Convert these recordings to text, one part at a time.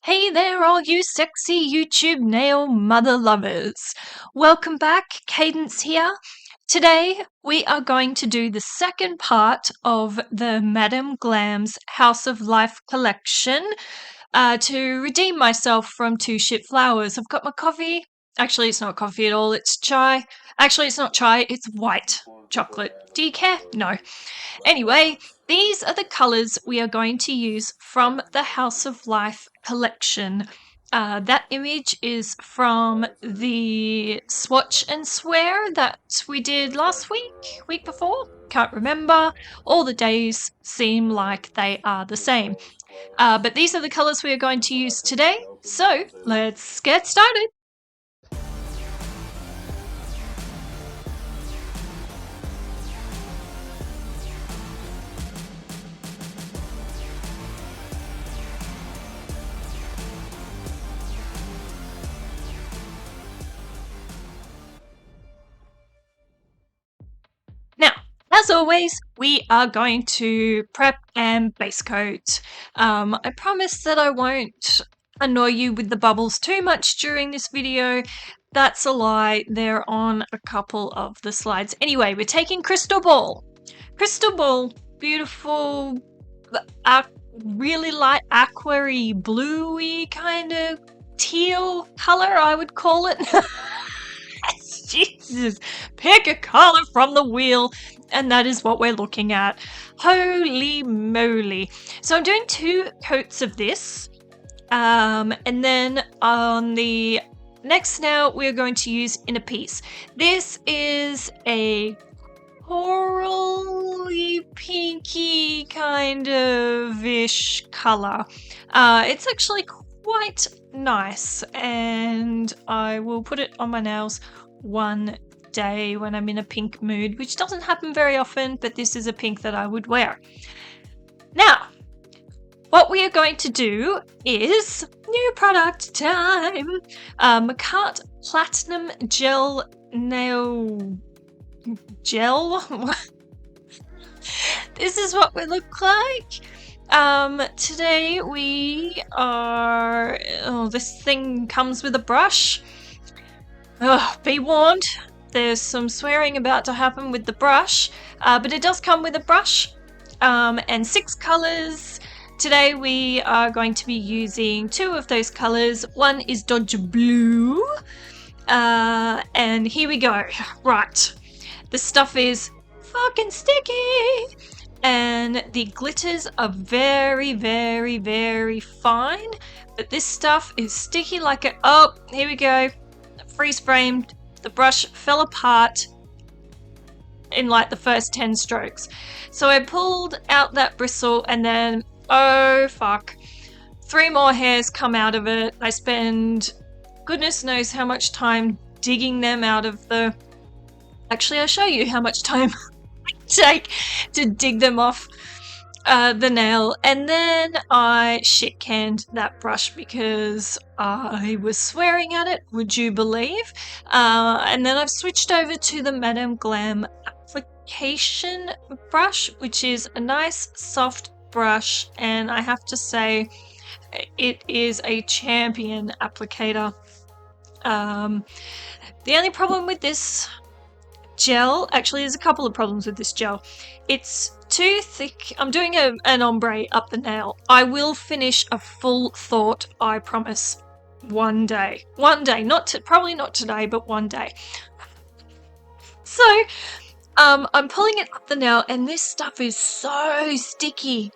Hey there, all you sexy YouTube nail mother lovers. Welcome back, Cadence here. Today, we are going to do the second part of the Madame Glam's House of Life collection to redeem myself from two shit flowers. I've got my coffee. Actually, it's not coffee at all, it's chai. Actually, it's not chai, it's white chocolate. Do you care? No. Anyway, these are the colors we are going to use from the House of Life collection. That image is from the Swatch and Swear that we did last week before. Can't remember. All the days seem like they are the same. But these are the colors we are going to use today. So let's get started. Now, as always, we are going to prep and base coat. I promise that I won't annoy you with the bubbles too much during this video. That's a lie. They're on a couple of the slides. Anyway, we're taking Crystal Ball. Crystal Ball, beautiful, really light aquary bluey kind of teal color, I would call it. Jesus, pick a color from the wheel, and that is what we're looking at. Holy moly. So I'm doing 2 coats of this, and then on the next now we're going to use Inner Peace. This is a corally pinky kind of ish color. It's actually quite nice, and I will put it on my nails one day when I'm in a pink mood, which doesn't happen very often, but this is a pink that I would wear. Now, what we are going to do is new product time. Macart Platinum Gel Nail Gel. This is what we look like. Today we are, this thing comes with a brush. Be warned, there's some swearing about to happen with the brush, but it does come with a brush, and 6 colors. Today we are going to be using 2 of those colors. One is Dodge Blue, and here we go. Right, the stuff is fucking sticky, and the glitters are very, very, very fine, but this stuff is sticky like a, oh, here we go. Freeze framed, the brush fell apart in like the first 10 strokes. So I pulled out that bristle, and then, oh fuck, 3 more hairs come out of it. I spend goodness knows how much time digging them out of the, actually I'll show you how much time I take to dig them off the nail, and then I shit canned that brush because I was swearing at it, would you believe? And then I've switched over to the Madame Glam application brush, which is a nice soft brush, and I have to say it is a champion applicator. The only problem with this gel, actually there's a couple of problems with this gel. It's too thick. I'm doing an ombre up the nail. I will finish a full thought, I promise. One day, probably not today, but one day. So I'm pulling it up the nail, and this stuff is so sticky,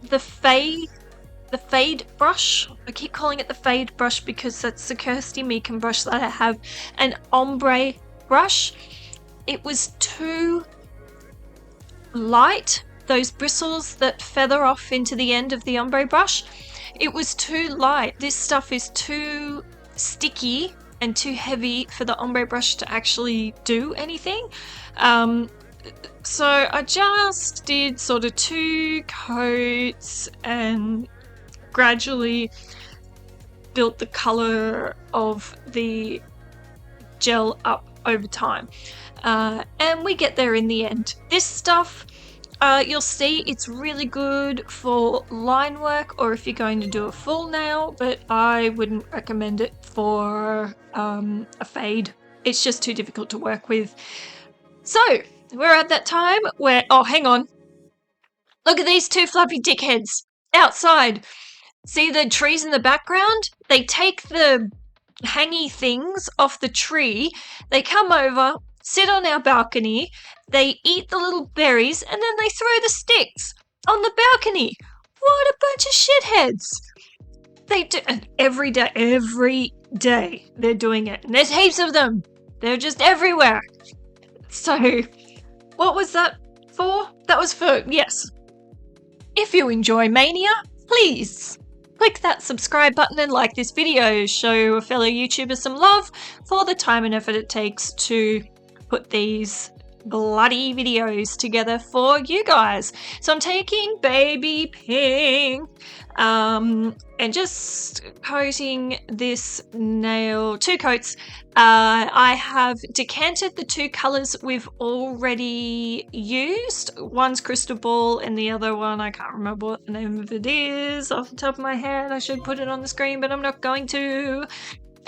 the fade brush, I keep calling it the fade brush because that's the Kirsty Meakin brush that I have, an ombre brush. It was too light, those bristles that feather off into the end of the ombre brush. It was too light. This stuff is too sticky and too heavy for the ombre brush to actually do anything. So I just did sort of 2 coats and gradually built the color of the gel up over time, and we get there in the end. This stuff You'll see it's really good for line work or if you're going to do a full nail, but I wouldn't recommend it for a fade. It's just too difficult to work with. So we're at that time where, oh, hang on. Look at these two fluffy dickheads outside. See the trees in the background? They take the hangy things off the tree. They come over, sit on our balcony. They eat the little berries and then they throw the sticks on the balcony. What a bunch of shitheads. They do every day they're doing it. And there's heaps of them. They're just everywhere. So, what was that for? That was for, yes. If you enjoy Mania, please click that subscribe button and like this video. Show a fellow YouTuber some love for the time and effort it takes to put these bloody videos together for you guys. So I'm taking baby pink and just coating this nail, 2 coats. I have decanted the 2 colors we've already used. One's Crystal Ball and the other one, I can't remember what the name of it is off the top of my head. I should put it on the screen, but I'm not going to.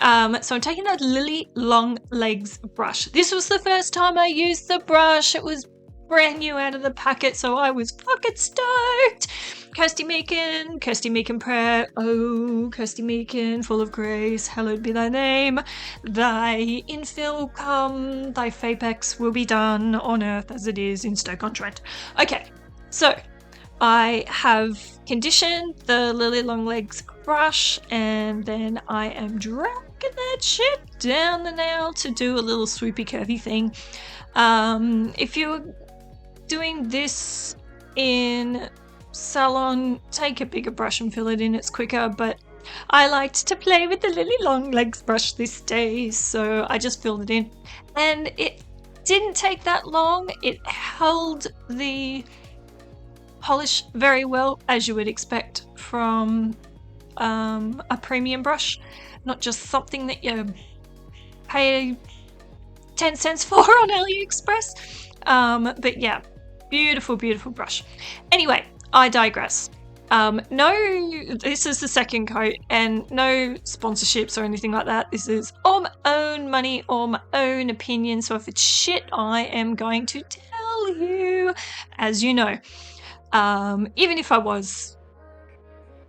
So I'm taking a Lily Long Legs brush. This was the first time I used the brush. It was brand new out of the packet, so I was fucking stoked. Kirsty Meakin prayer. Oh, Kirsty Meakin, full of grace, hallowed be thy name. Thy infill come, thy apex will be done on earth as it is in Stoke-on-Trent. Okay, so I have conditioned the Lily Long Legs brush and then I am dragging that shit down the nail to do a little swoopy curvy thing. If you're doing this in salon, take a bigger brush and fill it in, it's quicker, but I liked to play with the Lily Long Legs brush this day, so I just filled it in and it didn't take that long. It held the polish very well, as you would expect from a premium brush, not just something that you pay 10 cents for on AliExpress. But yeah, beautiful brush. Anyway, I digress. No, this is the second coat and no sponsorships or anything like that. This is all my own money or my own opinion, so if it's shit, I am going to tell you, as you know. Even if I was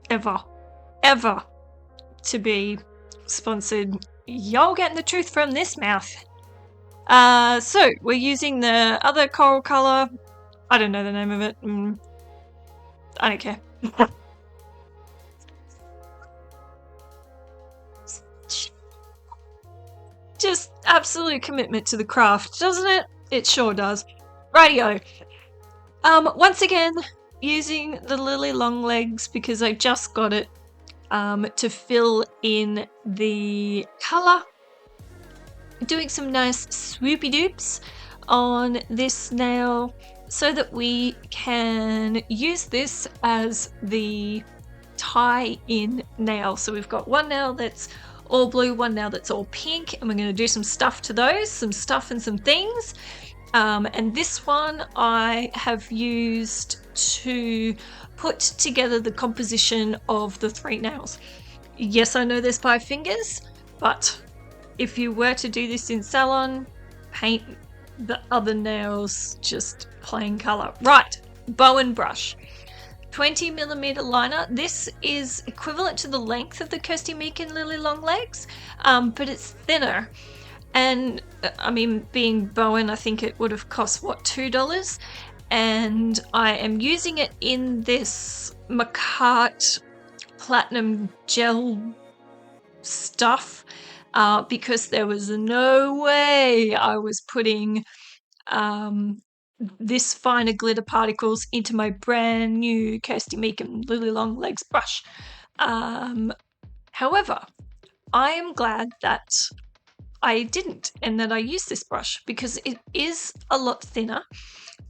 ever to be sponsored, y'all getting the truth from this mouth. So we're using the other coral color. I don't know the name of it. I don't care. Just absolute commitment to the craft, doesn't it? It sure does. Rightio. Once again, using the Lily Long Legs because I just got it to fill in the colour. Doing some nice swoopy doops on this nail so that we can use this as the tie-in nail. So we've got one nail that's all blue, one nail that's all pink, and we're going to do some stuff to those, some stuff and some things. And this one I have used to put together the composition of the 3 nails. Yes, I know there's 5 fingers, but if you were to do this in salon, paint the other nails just plain color. Right, bow and brush. 20mm liner. This is equivalent to the length of the Kirsty Meakin Lily Long Legs, but it's thinner. And I mean, being Bowen, I think it would have cost, what, $2? And I am using it in this Macart Platinum Gel stuff because there was no way I was putting this finer glitter particles into my brand new Kirsty Meakin Lily Long Legs brush. However, I am glad that I didn't and that I used this brush because it is a lot thinner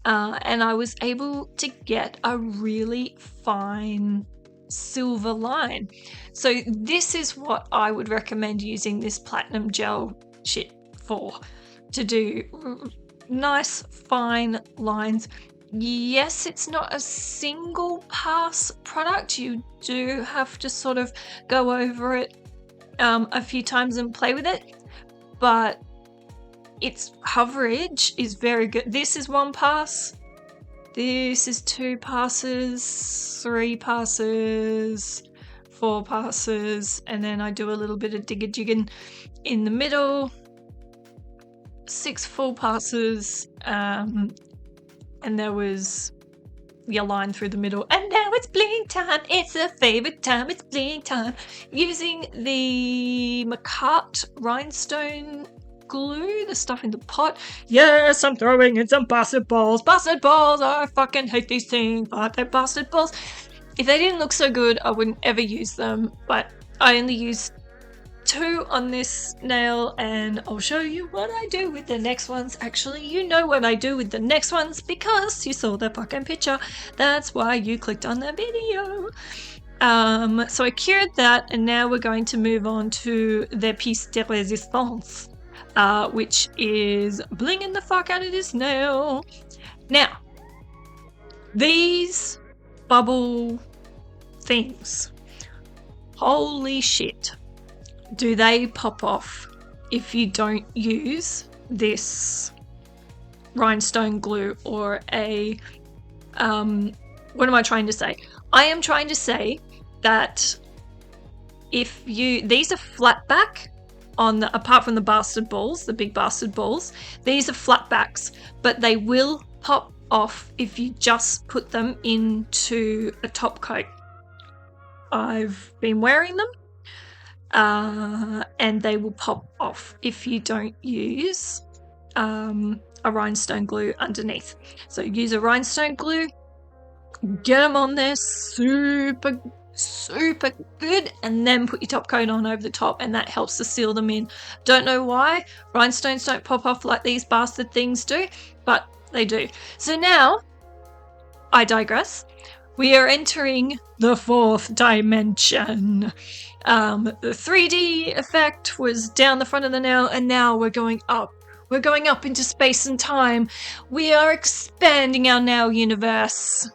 and I was able to get a really fine silver line. So this is what I would recommend using this platinum gel shit for, to do nice fine lines. yes, it's not a single pass product. You do have to sort of go over it a few times and play with it, but its coverage is very good. This is 1 pass. This is 2 passes, 3 passes, 4 passes, and then I do a little bit of digger-jigging in the middle. 6 full passes, and there was your line through the middle. And now it's bling time. It's a favorite time. It's bling time. Using the McCart Rhinestone glue, the stuff in the pot. Yes, I'm throwing in some bastard balls. Bastard balls. I fucking hate these things, but they're bastard balls. If they didn't look so good, I wouldn't ever use them, but I only used 2 on this nail, and I'll show you what I do with the next ones. Actually, you know what I do with the next ones because you saw the fucking picture. That's why you clicked on the video. So I cured that, and now we're going to move on to the piece de resistance, which is blinging the fuck out of this nail. Now, these bubble things, holy shit, do they pop off if you don't use this rhinestone glue or a what am I trying to say? I am trying to say that if you, these are flat back on the, apart from the bastard balls, the big bastard balls, these are flat backs, but they will pop off if you just put them into a top coat. I've been wearing them, and they will pop off if you don't use a rhinestone glue underneath. So use a rhinestone glue, get them on there super good, and then put your top coat on over the top, and that helps to seal them in. Don't know why rhinestones don't pop off like these bastard things do, but they do. So now, I digress. We are entering the 4th dimension. The 3D effect was down the front of the nail, and now we're going up. We're going up into space and time. We are expanding our nail universe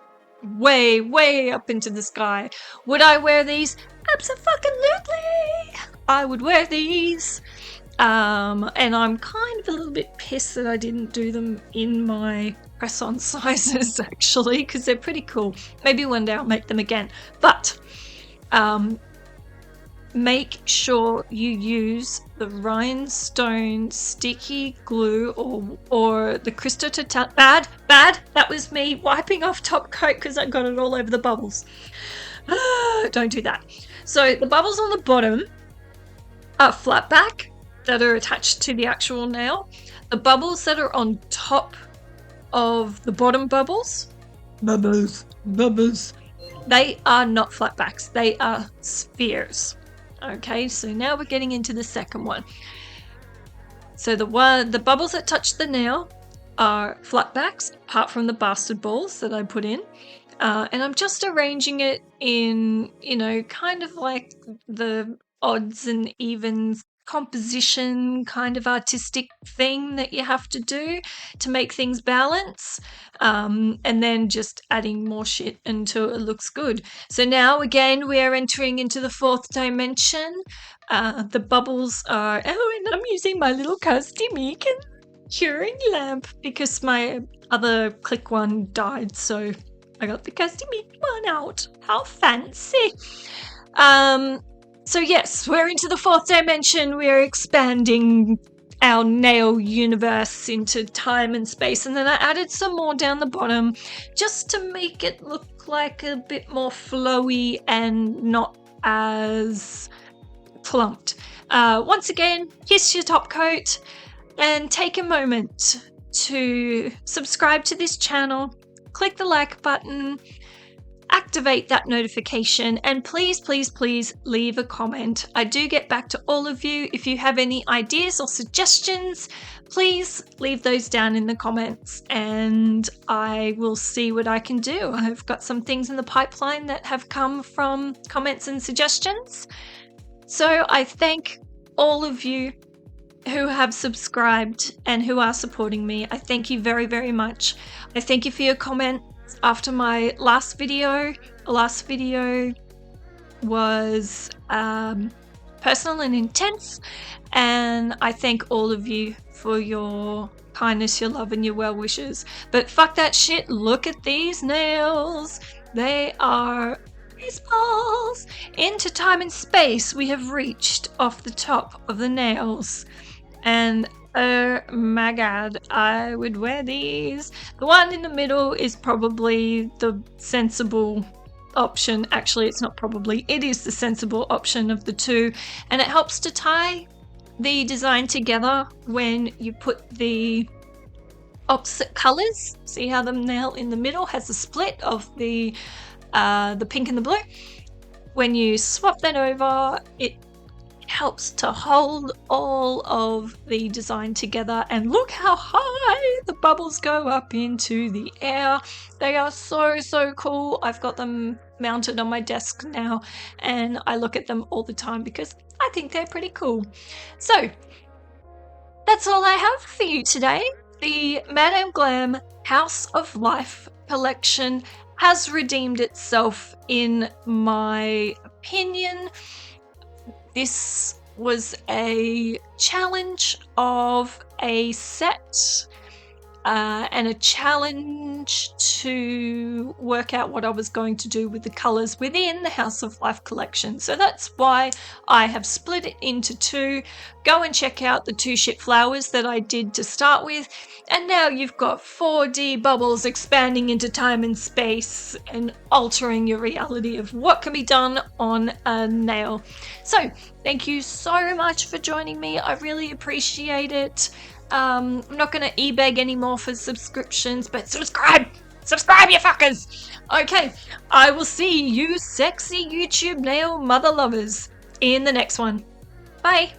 way up into the sky. Would I wear these? Absolutely. I would wear these. And I'm kind of a little bit pissed that I didn't do them in my press-on sizes, actually, because they're pretty cool. Maybe one day I'll make them again. But make sure you use the rhinestone sticky glue or the crystal to bad. That was me wiping off top coat because I got it all over the bubbles. Don't do that. So the bubbles on the bottom are flat back that are attached to the actual nail. The bubbles that are on top of the bottom bubbles, they are not flat backs. They are spheres. Okay, so now we're getting into the second one. So the bubbles that touch the nail are flat backs, apart from the bastard balls that I put in. And I'm just arranging it in, kind of like the odds and evens composition kind of artistic thing that you have to do to make things balance, and then just adding more shit until it looks good. So now again we are entering into the 4th dimension. The bubbles are, and I'm using my little custom curing lamp because my other click one died, so I got the custom one out. How fancy. So yes, we're into the 4th dimension. We're expanding our nail universe into time and space. And then I added some more down the bottom just to make it look like a bit more flowy and not as clumped. Once again, kiss your top coat and take a moment to subscribe to this channel, click the like button, activate that notification, and please leave a comment. I do get back to all of you. If you have any ideas or suggestions, please leave those down in the comments and I will see what I can do. I've got some things in the pipeline that have come from comments and suggestions. So I thank all of you who have subscribed and who are supporting me. I thank you very, very much. I thank you for your comment after my last video. The last video was personal and intense, and I thank all of you for your kindness, your love, and your well wishes. But fuck that shit, look at these nails. They are baseballs. Into time and space we have reached off the top of the nails. And oh my god, I would wear these. The one in the middle is probably the sensible option. Actually, it's not probably, it is the sensible option of the two, and it helps to tie the design together when you put the opposite colors. See how the nail in the middle has a split of the pink and the blue? When you swap that over, it helps to hold all of the design together, and look how high the bubbles go up into the air. They are so cool. I've got them mounted on my desk now, and I look at them all the time because I think they're pretty cool. So that's all I have for you today. The Madame Glam House of Life collection has redeemed itself, in my opinion. This was a challenge of a set and a challenge to work out what I was going to do with the colours within the House of Life collection. So that's why I have split it into two. Go and check out the two ship flowers that I did to start with. And now you've got 4D bubbles expanding into time and space and altering your reality of what can be done on a nail. So thank you so much for joining me. I really appreciate it. I'm not going to e-beg anymore for subscriptions, but subscribe, you fuckers. Okay, I will see you sexy YouTube nail mother lovers in the next one. Bye.